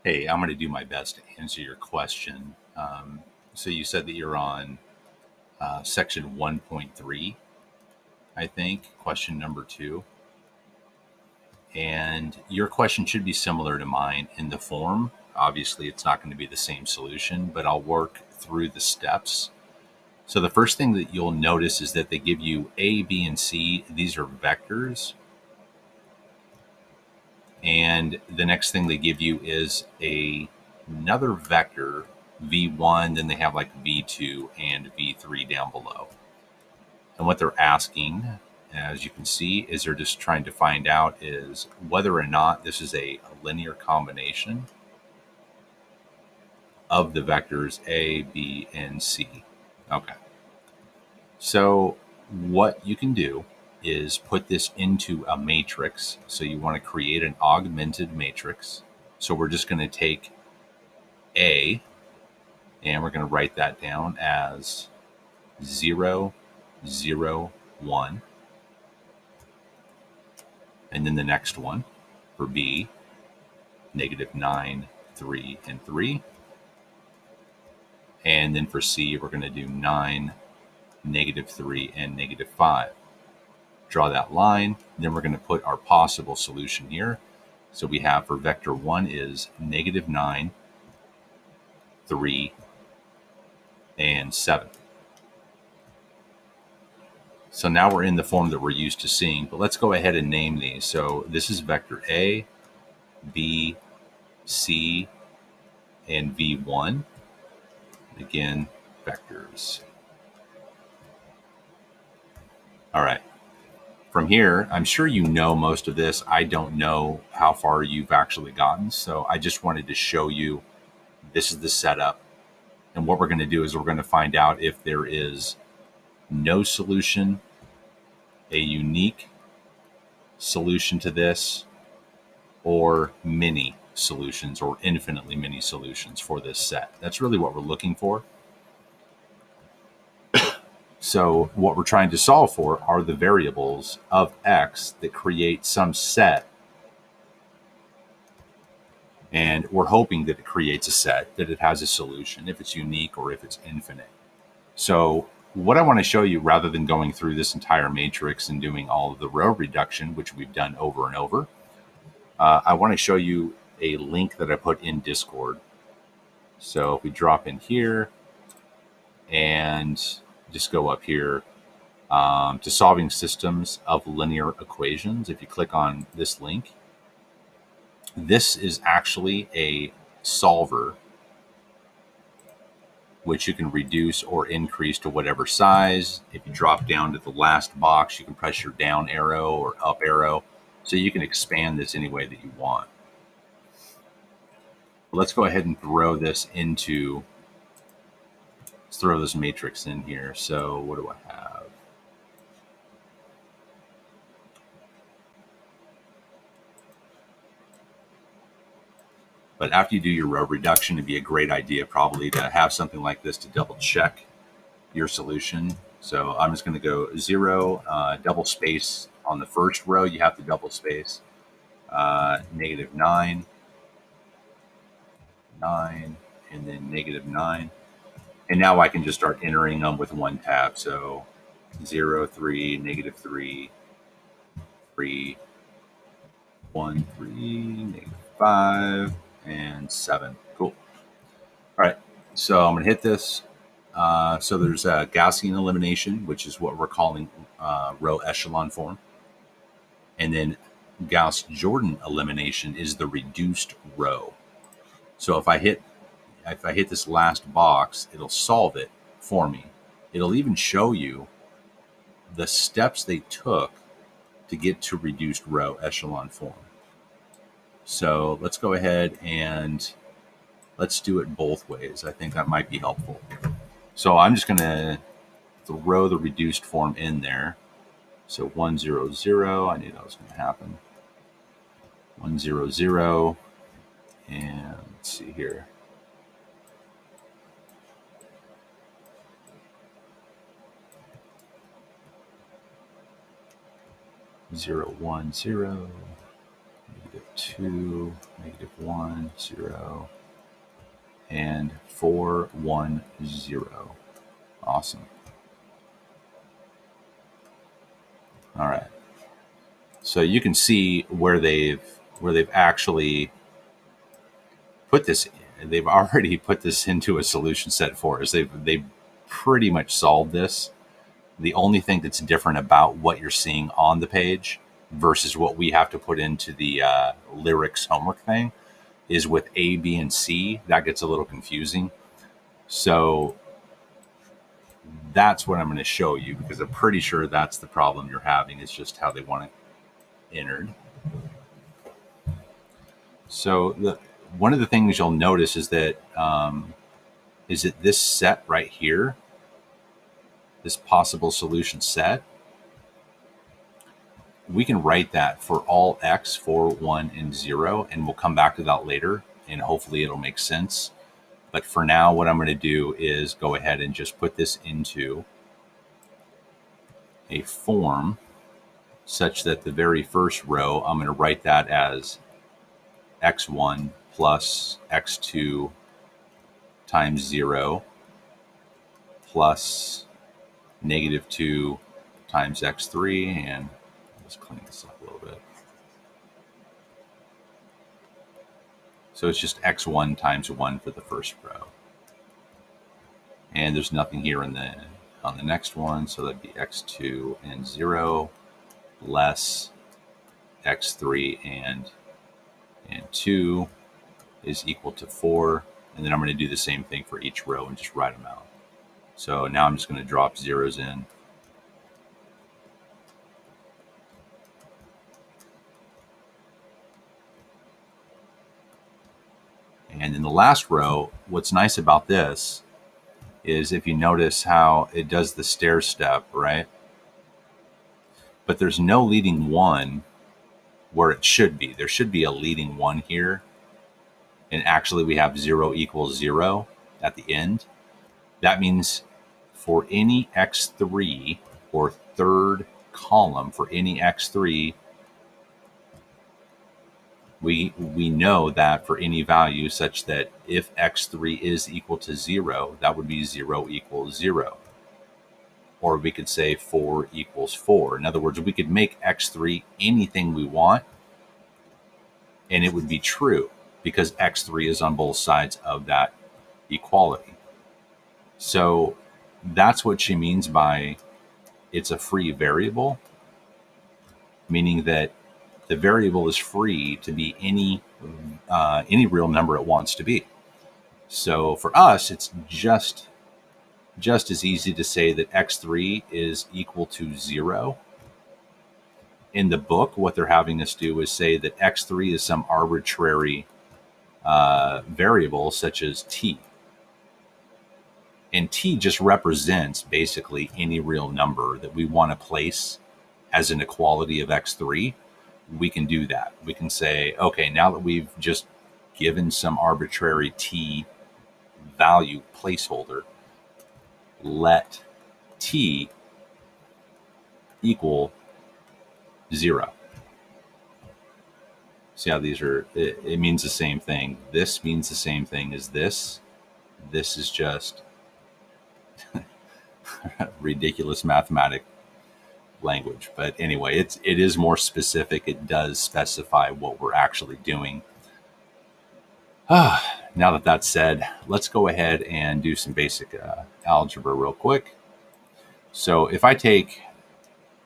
Hey, I'm going to do my best to answer your question. So you said that you're on section 1.3, I think, question number two. And your question should be similar to mine in the form. Obviously, it's not going to be the same solution, but I'll work through the steps. So the first thing that you'll notice is that they give you A, B, and C. These are vectors. And the next thing they give you is another vector, v1, then they have like v2 and v3 down below. And what they're asking, as you can see, is they're just trying to find out is whether or not this is a linear combination of the vectors a, b, and c. Okay. So what you can do is put this into a matrix. So you want to create an augmented matrix. So we're just going to take A, and we're going to write that down as 0, 0, 1. And then the next one for B, -9, 3, and 3. And then for C, we're going to do 9, -3, and -5. Draw that line. Then we're going to put our possible solution here. So we have for vector 1 is -9, 3, and 7. So now we're in the form that we're used to seeing, but let's go ahead and name these. So this is vector A, B, C, and V1. Again, vectors. All right. From here, I'm sure you know most of this. I don't know how far you've actually gotten. So I just wanted to show you this is the setup. And what we're going to do is we're going to find out if there is no solution, a unique solution to this, or many solutions or infinitely many solutions for this set. That's really what we're looking for. So what we're trying to solve for are the variables of x that create some set. And we're hoping that it creates a set, that it has a solution, if it's unique or if it's infinite. So what I want to show you, rather than going through this entire matrix and doing all of the row reduction, which we've done over and over, I want to show you a link that I put in Discord. So if we drop in here and just go up here to solving systems of linear equations, if you click on this link, this is actually a solver which you can reduce or increase to whatever size. If you drop down to the last box, you can press your down arrow or up arrow. So you can expand this any way that you want. Let's go ahead and throw this into, let's throw this matrix in here. So what do I have? But after you do your row reduction, it'd be a great idea probably to have something like this to double check your solution. So I'm just going to go 0, double space on the first row. You have to double space, -9, 9, and then -9. And now I can just start entering them with one tab. So 0, 3, -3, 3, 1, 3, -5, and 7. Cool. All right. So I'm going to hit this. So there's a Gaussian elimination, which is what we're calling row echelon form. And then Gauss-Jordan elimination is the reduced row. So if I hit this last box, it'll solve it for me. It'll even show you the steps they took to get to reduced row echelon form. So let's go ahead and let's do it both ways. I think that might be helpful. So I'm just going to throw the reduced form in there. So 1, 0, 0. I knew that was going to happen. 1, 0, 0. And let's see here. 0, 1, 0. 2, -1, 0, and 4, 1, 0. Awesome. All right. So you can see where they've actually put this. They've already put this into a solution set for us. They've pretty much solved this. The only thing that's different about what you're seeing on the page versus what we have to put into the Lyryx homework thing is with A, B, and C. That gets a little confusing. So that's what I'm going to show you, because I'm pretty sure that's the problem you're having, is just how they want it entered. So one of the things you'll notice is that this set right here, this possible solution set, we can write that for all x, 4, 1, and 0, and we'll come back to that later, and hopefully it'll make sense. But for now, what I'm going to do is go ahead and just put this into a form such that the very first row, I'm going to write that as x1 plus x2 times 0 plus -2 times x3, and let's clean this up a little bit. So it's just x1 times 1 for the first row. And there's nothing here on the next one, so that'd be x2 and 0 less x3 and 2 is equal to 4. And then I'm going to do the same thing for each row and just write them out. So now I'm just going to drop zeros in. And in the last row, what's nice about this is if you notice how it does the stair step, right? But there's no leading 1 where it should be. There should be a leading 1 here. And actually we have 0 equals 0 at the end. That means for any x3 or third column, for any x3, we know that for any value such that if x3 is equal to 0, that would be 0 equals 0. Or we could say 4 equals 4. In other words, we could make x3 anything we want, and it would be true because x3 is on both sides of that equality. So that's what she means by it's a free variable, meaning that the variable is free to be any real number it wants to be. So for us, it's just as easy to say that x3 is equal to 0. In the book, what they're having us do is say that x3 is some arbitrary variable such as t. And t just represents basically any real number that we want to place as an equality of x3. We can do that. We can say, okay, now that we've just given some arbitrary t value placeholder, let t equal 0. See how these are, it means the same thing. This means the same thing as this. This is just ridiculous mathematic language. But anyway, it is more specific. It does specify what we're actually doing. Now that that's said, let's go ahead and do some basic algebra real quick. So if I take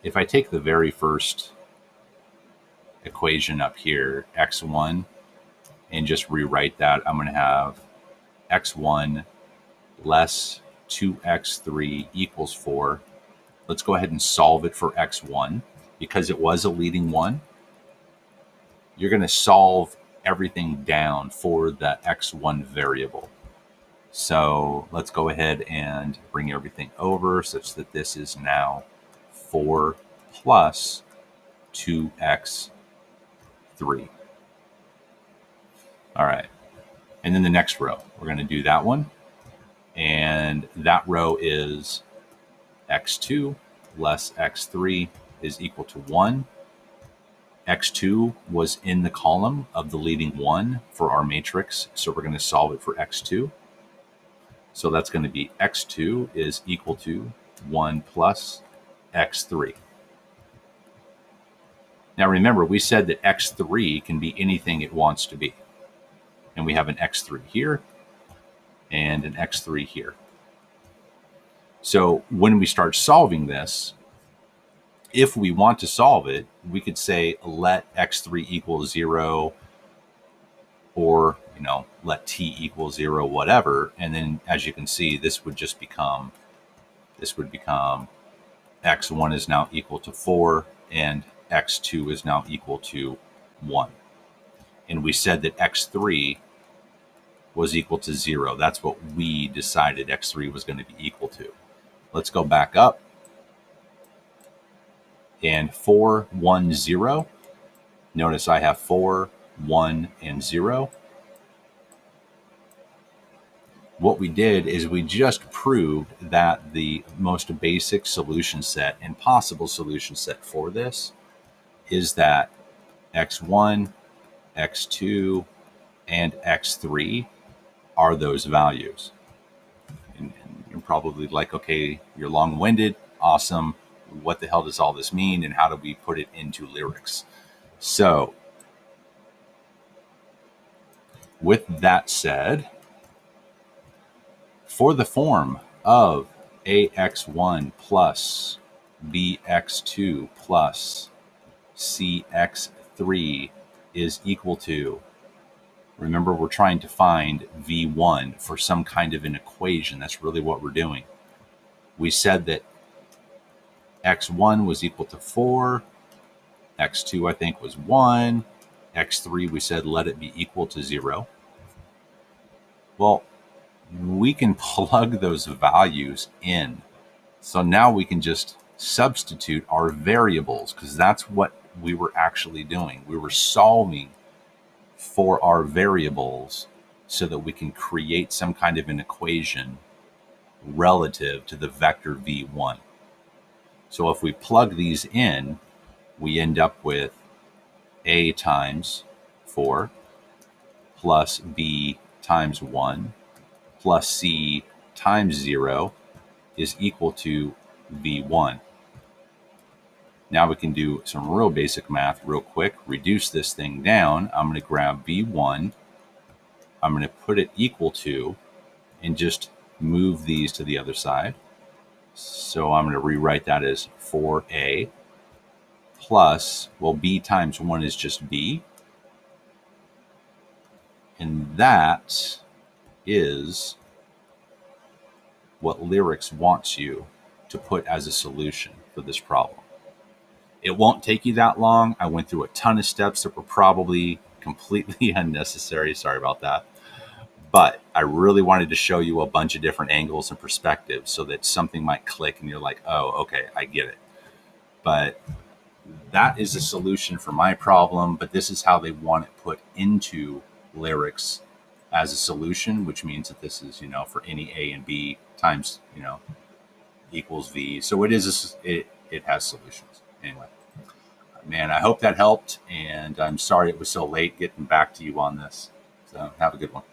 the very first equation up here, x1, and just rewrite that, I'm going to have x1 less 2x3 equals 4. Let's go ahead and solve it for x1 because it was a leading 1. You're going to solve everything down for the x1 variable. So let's go ahead and bring everything over such that this is now 4 plus 2x3. All right. And then the next row, we're going to do that one. And that row is x2 less x3 is equal to 1. x2 was in the column of the leading 1 for our matrix, so we're going to solve it for x2. So that's going to be x2 is equal to 1 plus x3. Now remember, we said that x3 can be anything it wants to be. And we have an x3 here and an x3 here. So when we start solving this, if we want to solve it, we could say let x3 equal 0, or let t equal 0, whatever. And then as you can see, this would become x1 is now equal to 4 and x2 is now equal to 1. And we said that x3 was equal to 0. That's what we decided x3 was going to be equal to. Let's go back up. And 4, 1, 0. Notice I have 4, 1, and 0. What we did is we just proved that the most basic solution set and possible solution set for this is that x1, x2, and x3 are those values. And you're probably like, okay, you're long-winded. Awesome. What the hell does all this mean, and how do we put it into Lyryx? So with that said, for the form of ax1 plus bx2 plus cx3 is equal to, remember, we're trying to find v1 for some kind of an equation. That's really what we're doing. We said that x1 was equal to 4, x2 I think was 1, x3 we said let it be equal to 0. Well, we can plug those values in. So now we can just substitute our variables, because that's what we were actually doing. We were solving for our variables so that we can create some kind of an equation relative to the vector v1. So if we plug these in, we end up with a times 4 plus b times 1 plus c times 0 is equal to v1. Now we can do some real basic math real quick. Reduce this thing down. I'm going to grab v1. I'm going to put it equal to, and just move these to the other side. So I'm going to rewrite that as 4a plus, well, b times 1 is just b. And that is what Lyryx wants you to put as a solution for this problem. It won't take you that long. I went through a ton of steps that were probably completely unnecessary. Sorry about that. But I really wanted to show you a bunch of different angles and perspectives so that something might click and you're like, oh, okay, I get it. But that is a solution for my problem, but this is how they want it put into Lyryx as a solution, which means that this is, for any a and b times, equals v. So it is, it has solutions. Anyway, man, I hope that helped, and I'm sorry it was so late getting back to you on this. So have a good one.